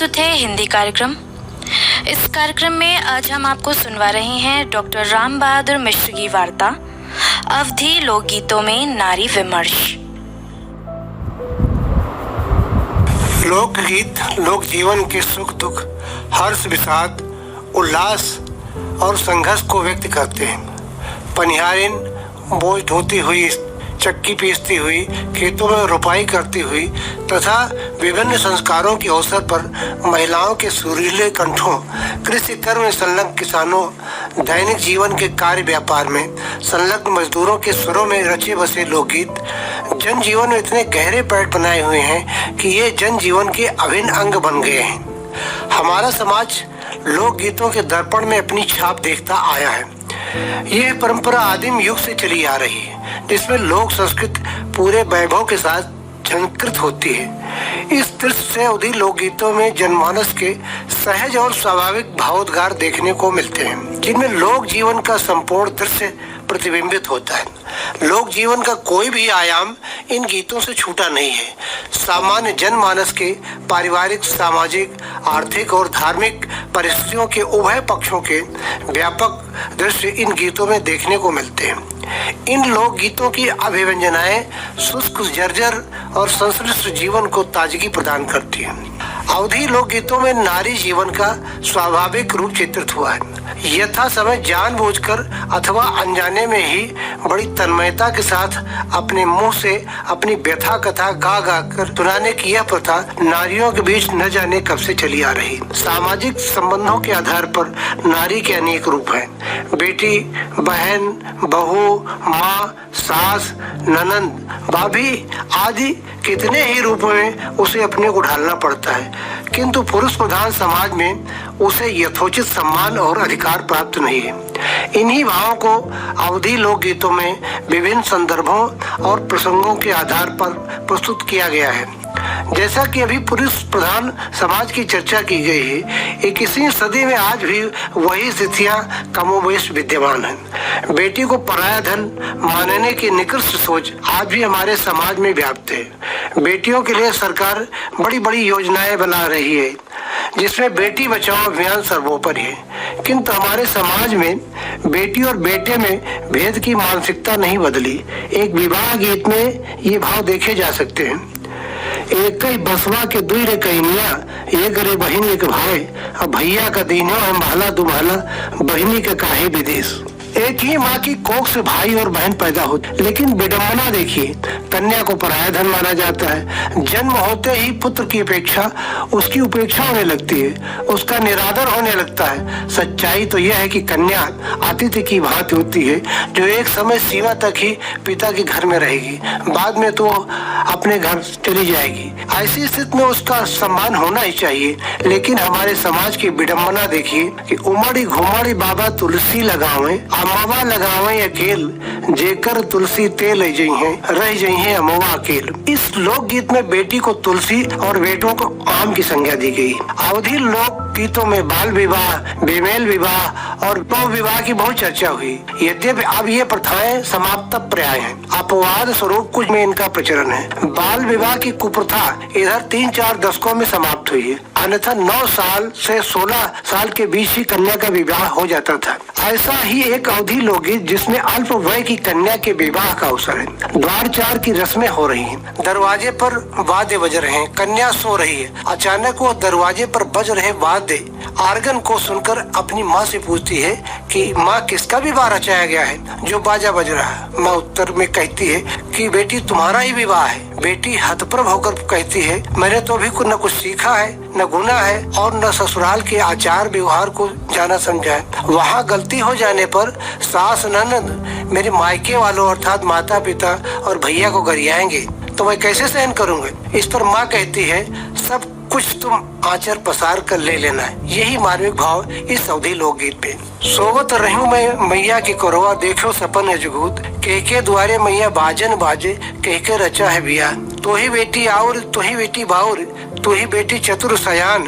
प्रस्तुत है हिंदी कार्यक्रम। इस कार्यक्रम में आज हम आपको सुनवा रहे हैं डॉक्टर राम बहादुर मिश्र की वार्ता अवधी लोकगीतों में नारी विमर्श। लोकगीत लोक जीवन के सुख दुख, हर्ष विषाद, उल्लास और संघर्ष को व्यक्त करते हैं। पनिहारिन बोझ ढोती हुई, चक्की पीसती हुई, खेतों में रुपाई करती हुई तथा विभिन्न संस्कारों के अवसर पर महिलाओं के सुरीले कंठों, कृषि कर्म में संलग्न किसानों, दैनिक जीवन के कार्य व्यापार में संलग्न मजदूरों के स्वरों में रचे बसे लोकगीत जन जीवन में इतने गहरे पैठ बनाए हुए हैं कि ये जन जीवन के अभिन्न अंग बन गए हैं। हमारा समाज लोकगीतों के दर्पण में अपनी छाप देखता आया है। यह परंपरा आदिम युग से चली आ रही है, जिसमें लोक संस्कृति पूरे वैभव के साथ झंकृत होती है। इस दृश्य से अवधी लोकगीतों में जनमानस के सहज और स्वाभाविक भावोद्गार देखने को मिलते हैं, जिनमें लोक जीवन का संपूर्ण दृश्य प्रतिबिंबित होता है। लोक जीवन का कोई भी आयाम इन गीतों से छूटा नहीं है। सामान्य जनमानस के पारिवारिक, सामाजिक, आर्थिक और धार्मिक परिस्थितियों के उभय पक्षों के व्यापक दृश्य इन गीतों में देखने को मिलते हैं। इन लोक गीतों की अभिव्यंजनाएं शुष्क, जर्जर और संश्लिष्ट जीवन को ताजगी प्रदान करती हैं। अवधी लोक गीतों में नारी जीवन का स्वाभाविक रूप चित्रित हुआ है। यथा समय जानबूझकर अथवा अनजाने में ही बड़ी तन्मयता के साथ अपने मुंह से अपनी व्यथा कथा गा गा कर सुनाने की यह प्रथा नारियों के बीच न जाने कब से चली आ रही। सामाजिक संबंधों के आधार पर नारी के अनेक रूप हैं। बेटी, बहन, बहू, माँ, सास, ननंद, भाभी आदि कितने ही रूपों में उसे अपने को ढालना पड़ता है, किंतु पुरुष प्रधान समाज में उसे यथोचित सम्मान और अधिकार प्राप्त नहीं है। इन्हीं भावों को अवधी लोकगीतों में विभिन्न संदर्भों और प्रसंगों के आधार पर प्रस्तुत किया गया है। जैसा कि अभी पुरुष प्रधान समाज की चर्चा की गई है, 21वीं सदी में आज भी वही स्थितियां कमोबेश विद्यमान हैं। बेटी को पराया धन मानने की निकृष्ट सोच आज भी हमारे समाज में व्याप्त है। बेटियों के लिए सरकार बड़ी बड़ी योजनाएं बना रही है, जिसमें बेटी बचाओ अभियान सर्वोपरि है, किंतु हमारे समाज में बेटी और बेटे में भेद की मानसिकता नहीं बदली। एक विवाह गीत में ये भाव देखे जा सकते हैं। एक ही बसवा के दुई रे कहिनिया, ये करे बहिन एक भाई, अब भैया का दीनो है महला दुमहला, बहिनी के काहे विदेश। एक ही माँ की कोख से भाई और बहन पैदा होते, लेकिन विडम्बना देखिए, कन्या को पराया धन माना जाता है। जन्म होते ही पुत्र की अपेक्षा उसकी उपेक्षा होने लगती है, उसका निरादर होने लगता है। सच्चाई तो यह है कि कन्या अतिथि की भांति होती है, जो एक समय सीमा तक ही पिता के घर में रहेगी, बाद में तो अपने घर चली जाएगी। ऐसी स्थिति में उसका सम्मान होना ही चाहिए। लेकिन हमारे समाज की विडम्बना देखिए कि उमड़ी घुमड़ी बाबा तुलसी लगावे, अमवा लगावे अकेल, जेकर तुलसी तेल रह जई अमवा अकेल। इस लोकगीत में बेटी को तुलसी और बेटों को आम की संज्ञा दी गई। अवधी लोक गीतों में बाल विवाह, बेमेल विवाह और बहु विवाह की बहुत चर्चा हुई। यद्यपि अब ये प्रथाएं समाप्त प्राय हैं, अपवाद स्वरूप कुछ में इनका प्रचलन है। बाल विवाह की कुप्रथा इधर 3-4 दशकों में समाप्त हुई है, अन्यथा 9 साल से 16 साल के बीच ही कन्या का विवाह हो जाता था। ऐसा ही एक अवधी लोकगीत जिसमें अल्प वय की कन्या के विवाह का अवसर है। द्वार चार की रस्में हो रही हैं, दरवाजे पर वाद्य बज रहे हैं, कन्या सो रही है। अचानक वो दरवाजे पर बज रहे वाद्य आर्गन को सुनकर अपनी माँ से पूछती है कि माँ, किसका विवाह रचाया गया है जो बाजा बज रहा है। माँ उत्तर में कहती है कि बेटी तुम्हारा ही विवाह है। बेटी हतप्रभ होकर कहती है, मैंने तो अभी न कुछ सीखा है, न गुना है और न ससुराल के आचार व्यवहार को जाना समझा है। वहाँ गलती हो जाने पर सास ननद मेरे मायके वालों अर्थात माता पिता और भैया को गरियाएंगे, तो मैं कैसे सहन करूँगा। इस पर माँ कहती है, सब कुछ तुम आचर पसार कर ले लेना है। यही मार्मिक भाव इस अवधी लोकगीत पे। सोवत रहूं मैं मैया की करवा, देखो सपन अजगूत, कह के द्वारे मैया बाजन बाजे, कह के रचा है बिया। तो ही बेटी आउर, तो ही बेटी बाउर, तो ही बेटी चतुर सयान,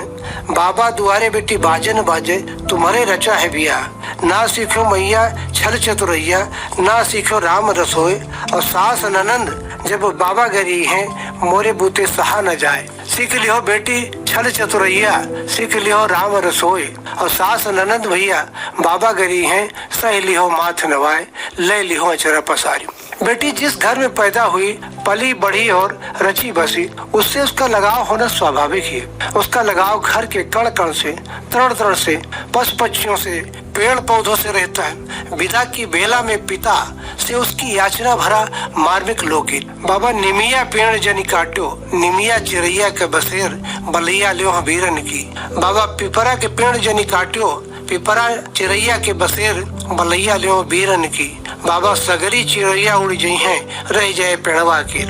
बाबा दुआरे बेटी बाजन बाजे, तुम्हारे रचा है बिया। ना सीखो मैया छल चतुरैया, ना सीखो राम रसोए, और सास ननंद जब बाबा गरी हैं, मोरे बूते सहा न जाए। सीख लियो बेटी छल चतुरैया सीख लियो राम रसोई। और सास ननद भैया बाबा गरी हैं, सह लियो माथ नवाए, ले लियो अचरा पसारी। बेटी जिस घर में पैदा हुई, पली बढ़ी और रची बसी, उससे उसका लगाव होना स्वाभाविक ही है। उसका लगाव घर के कण कण से, तृण तृण से, पशु पक्षियों से, पेड़ पौधों से रहता है। विदा की बेला में पिता से उसकी याचना भरा मार्मिक लोकगीत। बाबा निमिया पेड़ जनी काटो, निमिया चिड़ैया के बसेर, बलैया लियो बीरन की। बाबा पिपरा के पेड़ जनी काटो, पिपरा चिड़ैया के बसेर, बलैया लियो बीरन की। बाबा सगरी चिड़ैया उड़ गई हैं, रह जाए पेड़वा की।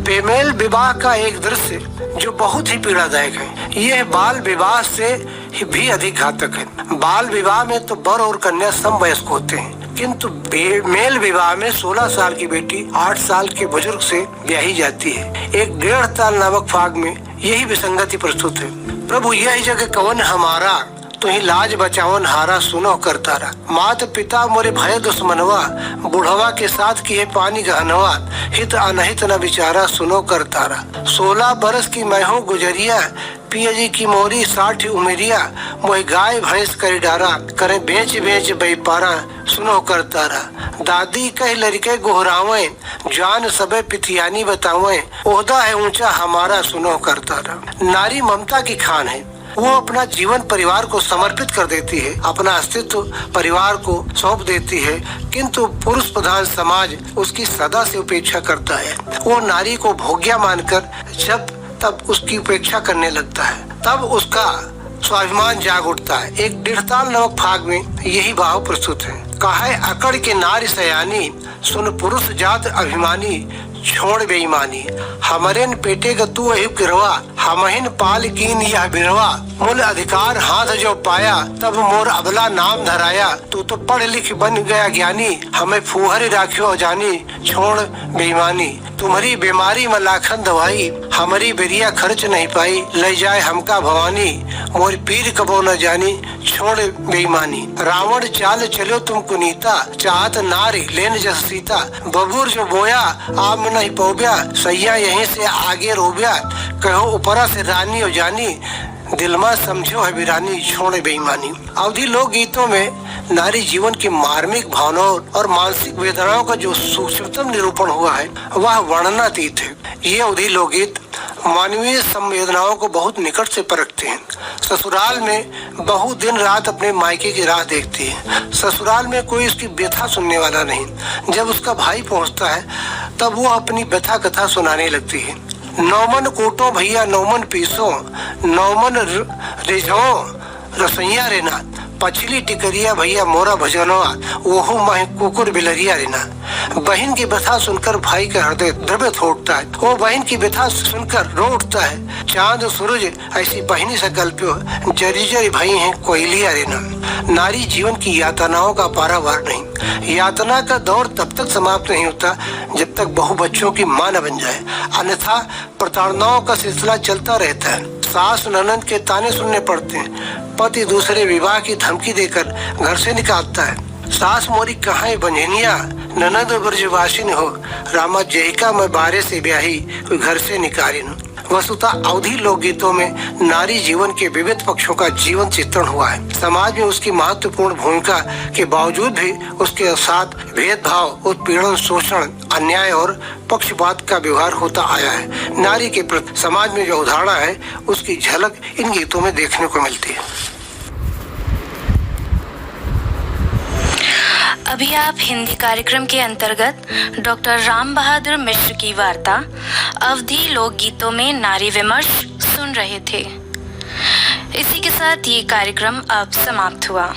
बेमेल विवाह का एक दृश्य जो बहुत ही पीड़ादायक है। यह बाल विवाह से भी अधिक घातक है। बाल विवाह में तो वर और कन्या समवयस्क होते हैं, किंतु बेमेल विवाह में 16 साल की बेटी 8 साल के बुजुर्ग से ब्याही जाती है। एक 1.5 ताल नामक फाग में यही विसंगति प्रस्तुत है। प्रभु यही जगह कवन हमारा, तो ही लाज बचावन हारा, सुनो करतारा। मात पिता मोरे भय दुश्मनवा, बुढ़वा के साथ की है पानी गहनवा, हित अनहित न विचारा, सुनो करतारा। 16 बरस की मैं हूँ गुजरिया, पिया जी की मोरी 60 उमेरिया, मोह गाय भैंस कर डारा, करे बेच बेच बेपारा, सुनो करतारा। दादी कह लड़के गोहरावे, जान सबे पितियानी बतावे, ओहदा है ऊंचा हमारा, सुनो करतारा। नारी ममता की खान है। वो अपना जीवन परिवार को समर्पित कर देती है, अपना अस्तित्व परिवार को सौंप देती है, किंतु पुरुष प्रधान समाज उसकी सदा से उपेक्षा करता है। वो नारी को भोग्या मानकर जब तब उसकी उपेक्षा करने लगता है, तब उसका स्वाभिमान जाग उठता है। एक 1.5 ताल नामक फाग में यही भाव प्रस्तुत है। काहे अकड़ के नारी सयानी, सुन पुरुष जात अभिमानी, छोड़ बेईमानी। हमरेन पेटे ग तू अहिब गिरवा, हमहिन पाल कीन यह बिरवा, मूल अधिकार हाथ जो पाया, तब मोर अबला नाम धराया। तू तो पढ़ लिख बन गया ज्ञानी, हमें फूहर राखियो जानी, छोड़ बेईमानी। तुम्हारी बीमारी में लाखन दवाई, हमारी बेरिया खर्च नहीं पाई, ले जाए हमका भवानी, मोर पीर कबो न जानी, छोड़ बेईमानी। रावण चाल चलो तुम कुनीता, चाहत नारी लेन जस सीता, बबूर जो बोया आम नहीं पौब्या, सैया यहीं से आगे रोब्या, कहो ऊपरा से रानी हो जानी, दिल में समझो है वीरानी, छोड़े बेईमानी। अवधि लोक गीतों में नारी जीवन की मार्मिक भावनाओं और मानसिक वेदनाओं का जो सूक्ष्मतम निरूपण हुआ है वह वर्णनातीत है। ये अवधि लोकगीत मानवीय संवेदनाओं को बहुत निकट से परखते हैं। ससुराल में बहू दिन रात अपने मायके की राह देखती है। ससुराल में कोई उसकी व्यथा सुनने वाला नहीं। जब उसका भाई पहुंचता है तब वो अपनी व्यथा कथा सुनाने लगती है। नौमन कोटो भैया नौमन पीसो, नौमन रिझो रसैया रेना, पछली टिकरिया भैया मोरा भजनवा, ओहू माह कुकुर बिलरिया रेना। बहन की व्यथा सुनकर भाई का हृदय द्रवित होता है। वो बहन की व्यथा सुनकर रो उठता है। चांद सूरज ऐसी बहनी से कल्प्यो, जरी जरी भाई है कोयलिया रेना। नारी जीवन की यातनाओं का पारावार नहीं। यातना का दौर तब तक समाप्त नहीं होता जब तक बहु बच्चों की मां न बन जाए, अन्यथा प्रताड़नाओं का सिलसिला चलता रहता है। सास ननद के ताने सुनने पड़ते हैं। पति दूसरे विवाह की धमकी देकर घर से निकालता है। सास मोरी कहाँ बंझनिया, ननद ब्रजवासिन हो, रामा जयिका में बारे से ब्याही, कोई घर से निकाली न। वस्तुतः अवधि लोकगीतों में नारी जीवन के विविध पक्षों का जीवन चित्रण हुआ है। समाज में उसकी महत्वपूर्ण भूमिका के बावजूद भी उसके साथ भेदभाव, उत्पीड़न, शोषण, अन्याय और पक्षपात का व्यवहार होता आया है। नारी के प्रति समाज में जो अवधारणा है उसकी झलक इन गीतों में देखने को मिलती है। अभी आप हिंदी कार्यक्रम के अंतर्गत डॉक्टर राम बहादुर मिश्र की वार्ता अवधि लोकगीतों में नारी विमर्श सुन रहे थे। इसी के साथ ये कार्यक्रम अब समाप्त हुआ।